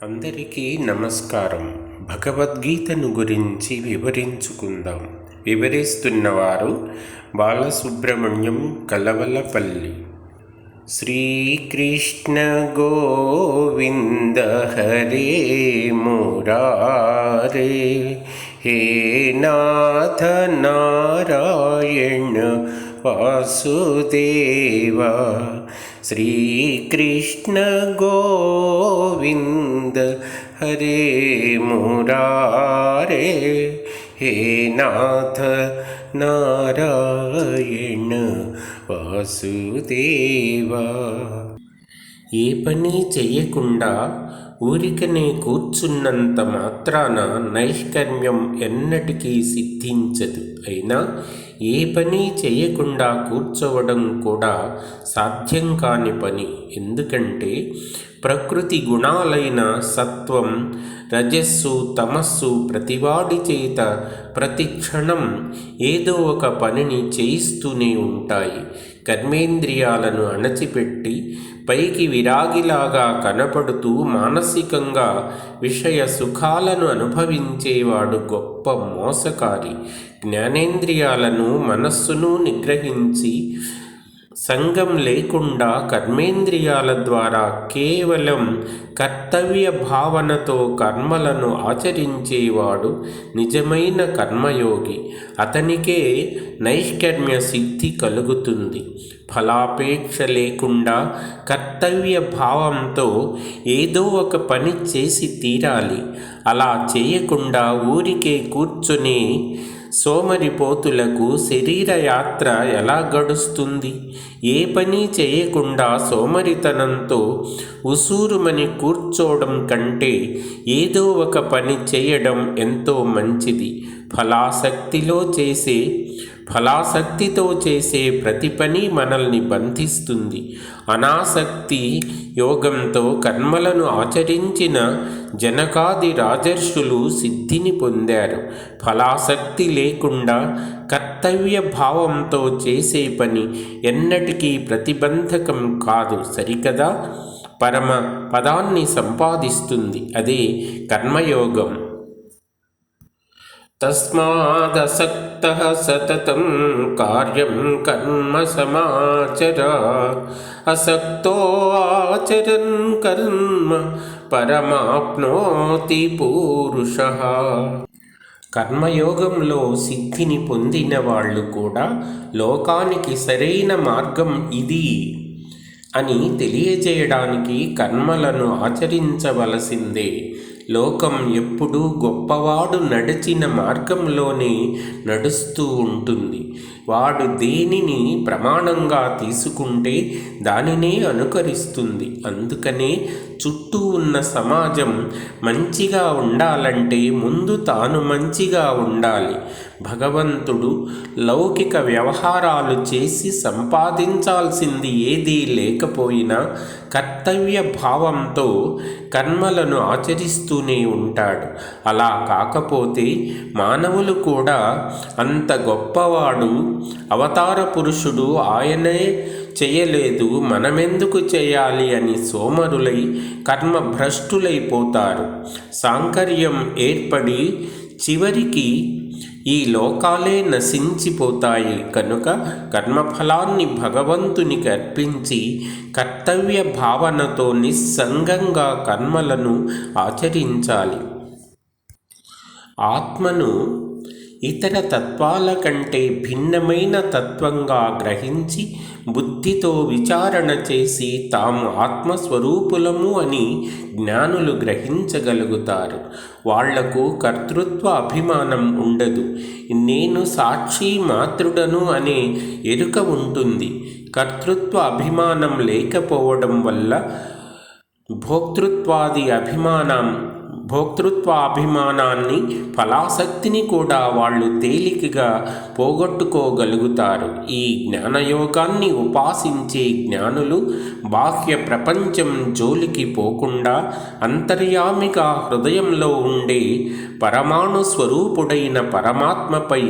అందరికీ నమస్కారం. భగవద్గీతను గురించి వివరించుకుందాం. వివరిస్తున్నవారు బాలసుబ్రహ్మణ్యం కలవలపల్లి. శ్రీకృష్ణ గోవింద హరే మురారే, హే నాథ నారాయణ వాసుదేవ. శ్రీకృష్ణ గోవింద హరే మురారే, హే నాథ నారాయణ వాసుదేవ. ఏ పని చెయ్యకుండా ఊరికనే కూర్చున్నంత మాత్రాన నైష్కర్మ్యం ఎన్నటికీ సిద్ధించదు. అయినా ఏ పని చేయకుండా కూర్చోవడం కూడా సాధ్యం కాని పని. ఎందుకంటే ప్రకృతి గుణాలైన సత్వం, రజస్సు, తమస్సు ప్రతివాడి చేత ప్రతి క్షణం ఏదో ఒక పనిని చేయిస్తూనే ఉంటాయి. కర్మేంద్రియాలను అణచిపెట్టి పైకి విరాగిలాగా కనపడుతూ మానసికంగా విషయ సుఖాలను అనుభవించేవాడు గొప్ప మోసకారి. జ్ఞానేంద్రియాలను, మనస్సును నిగ్రహించి సంగం లేకుండా కర్మేంద్రియాల ద్వారా కేవలం కర్తవ్య భావనతో కర్మలను ఆచరించేవాడు నిజమైన కర్మయోగి. అతనికే నైష్కర్మ్య సిద్ధి కలుగుతుంది. ఫలాపేక్ష లేకుండా కర్తవ్య భావంతో ఏదో ఒక పని చేసి తీరాలి. అలా చేయకుండా ఊరికే కూర్చొని సోమరిపోతులకు శరీర యాత్ర ఎలా గడుస్తుంది? ఏ పని చేయకుండా సోమరితనంతో ఉసూరుమని కూర్చోవడం కంటే ఏదో ఒక పని చేయడం ఎంతో మంచిది. ఫలాసక్తితో చేసే ప్రతి పని మనల్ని బంధిస్తుంది. అనాసక్తి యోగంతో కర్మలను ఆచరించిన జనకాది రాజర్షులు సిద్ధిని పొందారు. ఫలాసక్తి లేకుండా కర్తవ్య భావంతో చేసే పని ఎన్నటికీ ప్రతిబంధకం కాదు, సరికదా? పరమ పదాన్ని సంపాదిస్తుంది. అదే కర్మయోగం. తస్మాదసక్తః సతతం కార్యం కర్మ సమాచర, అసక్తో ఆచరన్ కర్మ పరమాప్నోతి పూరుషః. కర్మయోగంలో సిద్ధిని పొందిన వాళ్ళు కూడా లోకానికి సరైన మార్గం ఇది అని తెలియజేయడానికి కర్మలను ఆచరించవలసిందే. లోకం ఎప్పుడూ గొప్పవాడు నడిచిన మార్గంలోనే నడుస్తూ ఉంటుంది. వాడు దేనిని ప్రమాణంగా తీసుకుంటే దానినే అనుకరిస్తుంది. అందుకనే చుట్టూ ఉన్న సమాజం మంచిగా ఉండాలంటే ముందు తాను మంచిగా ఉండాలి. భగవంతుడు లౌకిక వ్యవహారాలు చేసి సంపాదించాల్సింది ఏదీ లేకపోయినా కర్తవ్య భావంతో కర్మలను ఆచరిస్తూనే ఉంటాడు. అలా కాకపోతే మానవులు కూడా అంత గొప్పవాడు, అవతార పురుషుడు ఆయనే చేయలేదు, మనమెందుకు చేయాలి అని సోమరులై కర్మభ్రష్టులైపోతారు. సాంకర్యం ఏర్పడి చివరికి ఈ లోకాలే నశించిపోతాయి. కనుక కర్మఫలాన్ని భగవంతునికి అర్పించి కర్తవ్య భావనతో నిస్సంగంగా కర్మలను ఆచరించాలి. ఆత్మను ఇతర తత్వాల కంటే భిన్నమైన తత్వంగా గ్రహించి బుద్ధితో విచారణ చేసి తాము ఆత్మస్వరూపులము అని జ్ఞానులు గ్రహించగలుగుతారు. వాళ్లకు కర్తృత్వ అభిమానం ఉండదు. నేను సాక్షి మాత్రుడను అనే ఎరుక ఉంటుంది. కర్తృత్వ అభిమానం లేకపోవడం వల్ల భోక్తృత్వాభిమానాన్ని, ఫలాసక్తిని కూడా వాళ్ళు తేలికగా పోగొట్టుకోగలుగుతారు. ఈ జ్ఞానయోగాన్ని ఉపాసించే జ్ఞానులు బాహ్య ప్రపంచం జోలికి పోకుండా అంతర్యామిగా హృదయంలో ఉండే పరమాణు స్వరూపుడైన పరమాత్మపై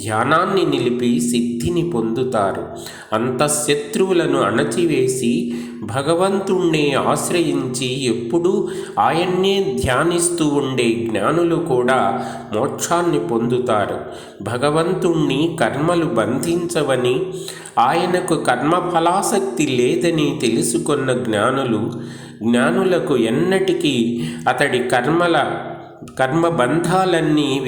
ధ్యానాన్ని నిలిపి సిద్ధిని పొందుతారు. అంతఃశత్రువులను అణచివేసి భగవంతుణ్ణి ఆశ్రయించి ఎప్పుడూ ఆయన్నే ధ్యానిస్తూ ఉండే జ్ఞానులు కూడా మోక్షాన్ని పొందుతారు. భగవంతుణ్ణి కర్మలు బంధించవని, ఆయనకు కర్మఫలాసక్తి లేదని తెలుసుకున్న జ్ఞానులకు ఎన్నటికీ అతడి కర్మబంధాలన్నీ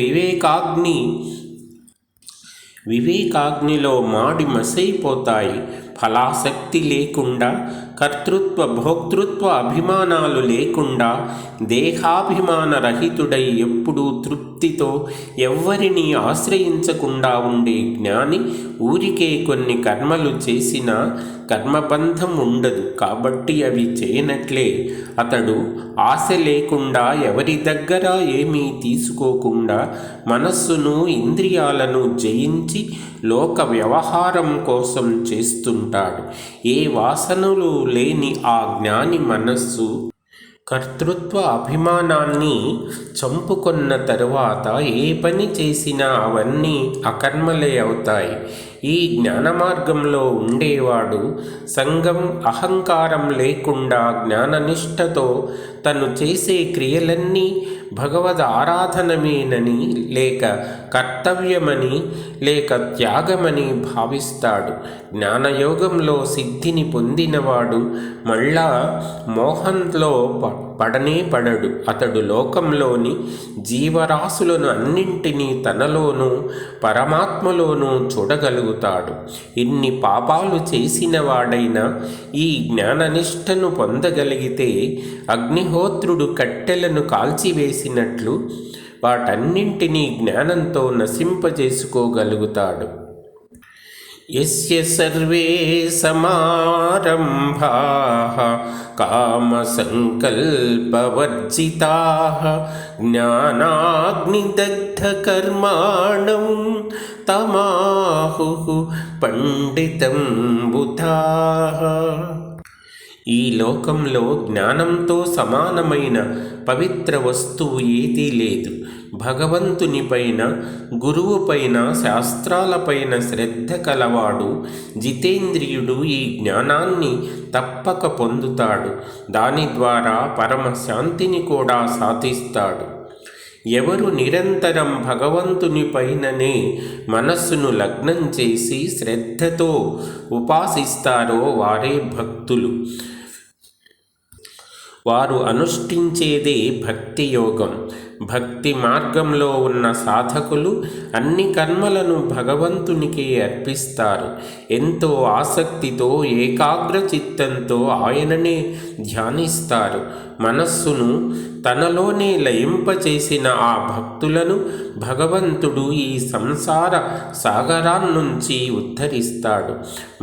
వివేకాగ్నిలో మాడి మసైపోతాయి. ఫలాసక్తి లేకుండా, కర్తృత్వ భోక్తృత్వ అభిమానాలు లేకుండా, దేహాభిమాన రహితుడై ఎప్పుడూ తృప్తితో ఎవ్వరినీ ఆశ్రయించకుండా ఉండే జ్ఞాని ఊరికే కొన్ని కర్మలు చేసినా కర్మబంధం ఉండదు కాబట్టి అవి చేయనట్లే. అతడు ఆశ లేకుండా, ఎవరి దగ్గర ఏమీ తీసుకోకుండా, మనస్సును ఇంద్రియాలను జయించి లోక వ్యవహారం కోసం చేస్తుంటాడు. ఏ వాసనలు లేని ఆ జ్ఞాని మనస్సు కర్తృత్వ అభిమానాన్ని చంపుకొన్న తరువాత ఏ పని చేసినా అవన్నీ అకర్మలే అవుతాయి. ఈ జ్ఞాన మార్గంలో ఉండేవాడు సంగం అహంకారం లేకుండా జ్ఞాననిష్టతో తను చేసే క్రియలన్నీ భగవద్ ఆరాధనమేనని, లేక కర్తవ్యమని, లేక త్యాగమని భావిస్తాడు. జ్ఞానయోగంలో సిద్ధిని పొందినవాడు మళ్ళా మోహంలో పడనే పడడు. అతడు లోకంలోని జీవరాశులను అన్నింటినీ తనలోనూ పరమాత్మలోనూ చూడగలుగుతాడు. ఇన్ని పాపాలు చేసిన వాడైనా ఈ జ్ఞాననిష్టను పొందగలిగితే అగ్నిహోత్రుడు కట్టెలను కాల్చివేసినట్లు వాటన్నింటినీ జ్ఞానంతో నశింపజేసుకోగలుగుతాడు. యస్య సర్వే సమారంభాః కామసంకల్పవర్జితాః జ్ఞానాగ్నిదగ్ధకర్మాణం తమాహుః పండితం బుధాః. ఈ లోకంలో జ్ఞానంతో సమానమైన పవిత్ర వస్తువు ఏదీ లేదు. భగవంతునిపైన, గురువుపైన, శాస్త్రాలపైన శ్రద్ధ కలవాడు జితేంద్రియుడు ఈ జ్ఞానాన్ని తప్పక పొందుతాడు. దాని ద్వారా పరమశాంతిని కూడా సాధిస్తాడు. ఎవరు నిరంతరం భగవంతుని పైననే మనస్సును లగ్నం చేసి శ్రద్ధతో ఉపాసిస్తారో వారే భక్తులు. వారు అనుష్ఠించేదే భక్తి యోగం. భక్తి మార్గంలో ఉన్న సాధకులు అన్ని కర్మలను భగవంతునికే అర్పిస్తారు. ఎంతో ఆసక్తితో, ఏకాగ్ర చిత్తంతో ఆయననే ధ్యానిస్తారు. మనస్సును తనలోనే లయింపచేసిన ఆ భక్తులను భగవంతుడు ఈ సంసార సాగరాన్నించి ఉద్ధరిస్తాడు.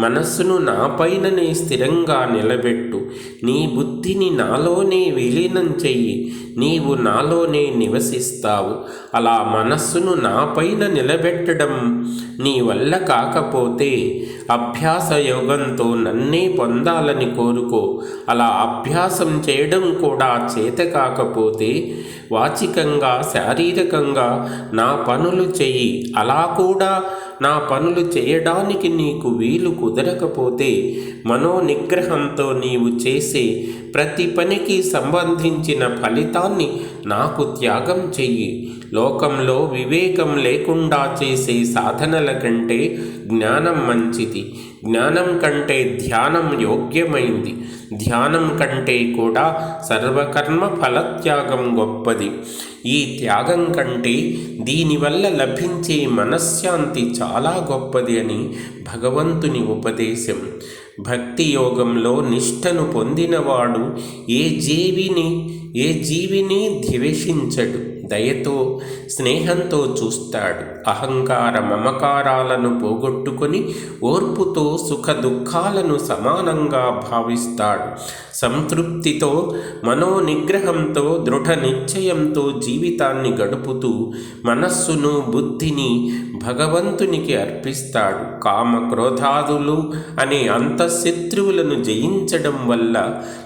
మనస్సును నాపైననే స్థిరంగా నిలబెట్టు. నీ బుద్ధిని నాలోనే విలీనం చెయ్యి. నీవు నాలోనే నివసిస్తావు. అలా మనస్సును నాపైన నిలబెట్టడం నీ వల్ల కాకపోతే అభ్యాస యోగంతో నన్నే పొందాలని కోరుకో. అలా అభ్యాసం చేయడం కూడా చేత కాకపోతే వాచికంగా, శారీరకంగా నా పనులు చెయ్యి. అలా కూడా నా పనులు చేయడానికి నీకు వీలు కుదరకపోతే మనోనిగ్రహంతో నీవు చేసే ప్రతి పనికి సంబంధించిన ఫలితాన్ని నాకు త్యాగం చెయ్యి. లోకంలో వివేకం లేకుండా చేసే సాధనల కంటే జ్ఞానం మంచిది. జ్ఞానం కంటే ధ్యానం యోగ్యమైంది. ధ్యానం కంటే కూడా సర్వకర్మ ఫలత్యాగం గొప్పది. ఈ త్యాగం కంటే దీనివల్ల లభించే మనశ్శాంతి చాలా గొప్పది అని భగవంతుని ఉపదేశం. భక్తి యోగంలో నిష్ఠను పొందినవాడు ఏ జీవిని ద్వేషించడు. దయతో, స్నేహంతో చూస్తాడు. అహంకార మమకారాలను పోగొట్టుకొని ఓర్పుతో సుఖ దుఃఖాలను సమానంగా భావిస్తాడు. సంతృప్తితో, మనోనిగ్రహంతో, దృఢ నిశ్చయంతో జీవితాన్ని గడుపుతూ మనస్సును, బుద్ధిని భగవంతునికి అర్పిస్తాడు. కామ క్రోధాదులు అనే అంతఃశత్రువులను జయించడం వల్ల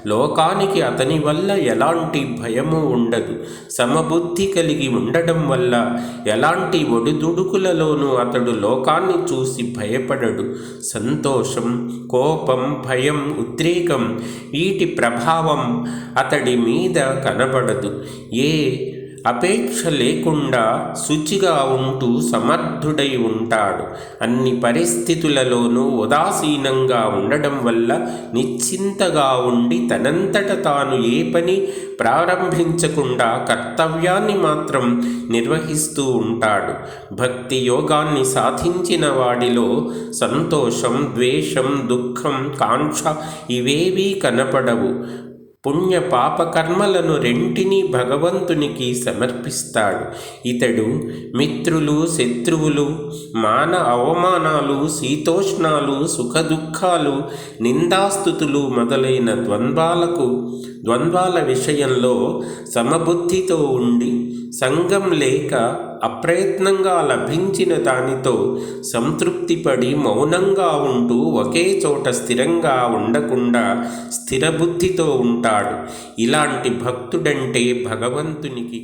లోకానికి అతని వల్ల ఎలాంటి భయము ఉండదు. సమబుద్ధి కలిగి ఉండడం వల్ల ఎలాంటి ఒడిదుడుకులలోనూ అతడు లోకాన్ని చూసి భయపడడు. సంతోషం, కోపం, భయం, ఉద్రేకం వీటి ప్రభావం అతడి మీద కనబడదు. ఏ అపేక్ష లేకుండా శుచిగా ఉంటూ సమర్థుడై ఉంటాడు. అన్ని పరిస్థితులలోనూ ఉదాసీనంగా ఉండడం వల్ల నిశ్చింతగా ఉండి తనంతట తాను ఏ పని ప్రారంభించకుండా కర్తవ్యాన్ని మాత్రం నిర్వహిస్తూ ఉంటాడు. భక్తి యోగాన్ని సాధించిన వాడిలో సంతోషం, ద్వేషం, దుఃఖం, కాంక్ష ఇవేవీ కనపడవు. పుణ్య పాపకర్మలను రెంటినీ భగవంతునికి సమర్పిస్తాడు. ఇతడు మిత్రులు, శత్రువులు, మాన అవమానాలు, శీతోష్ణాలు, సుఖదుఖాలు, నిందాస్తుతులు మొదలైన ద్వంద్వాల విషయంలో సమబుద్ధితో ఉండి సంగం లేక అప్రయత్నంగా లభించిన దానితో సంతృప్తిపడి మౌనంగా ఉంటూ ఒకే చోట స్థిరంగా ఉండకుండా స్థిరబుద్ధితో ఉంటాడు. ఇలాంటి భక్తుడంటే భగవంతునికి